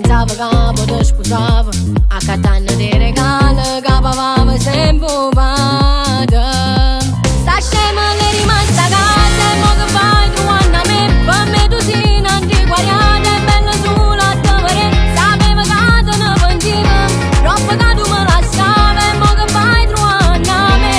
pensava che potevo scusare, a catana di regalo che avevamo sempre fatto. Sta scema che è rimasta a casa e mo che fai trovando a me, per me tu sei un'antiquariata e bella sola a te vedere. Sapeva che te ne pentiva, troppo che tu me la stavi e mo che fai trovando a me.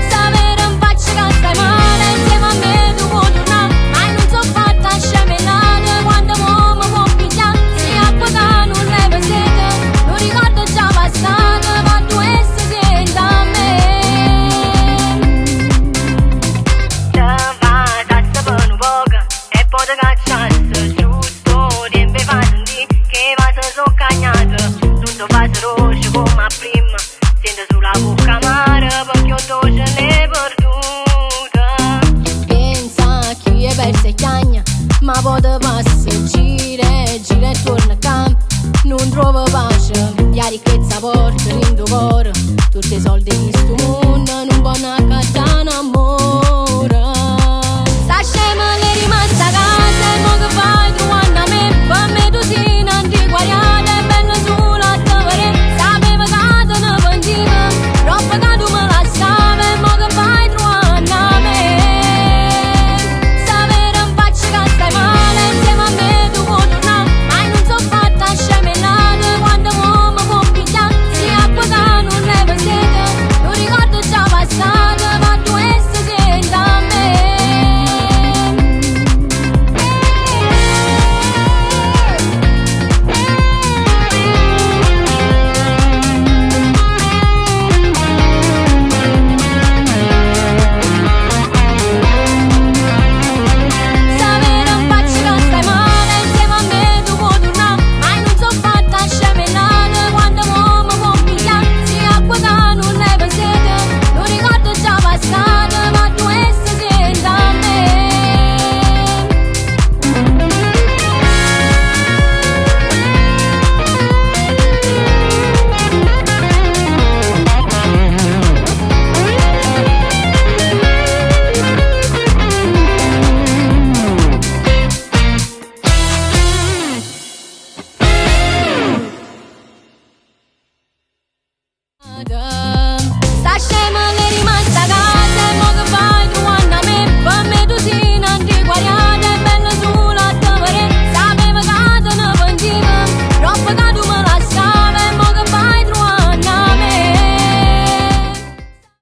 Sapere in faccia che stai male, insieme a me tu vuoi tornare, ma non so fatta scemellare. Quando mo mi può pigliare, se acqua che non leva sete, non ricordo già passato, ma tu essere senta a me. Te va, per un poco, e poi te cacciasse, giusto, tempo fa sentire che va se so cagnato. Non so fare roce come a prima, sento sulla bocca amara, perché io dolce l'hai perduta. Pensa a chi è persa e chiagna, ma poi te passa, gira e torna a campo. Non trovo pace, la ricchezza porta in tuo cuore, tutti i soldi di sto mondo non vanno a cattare amore.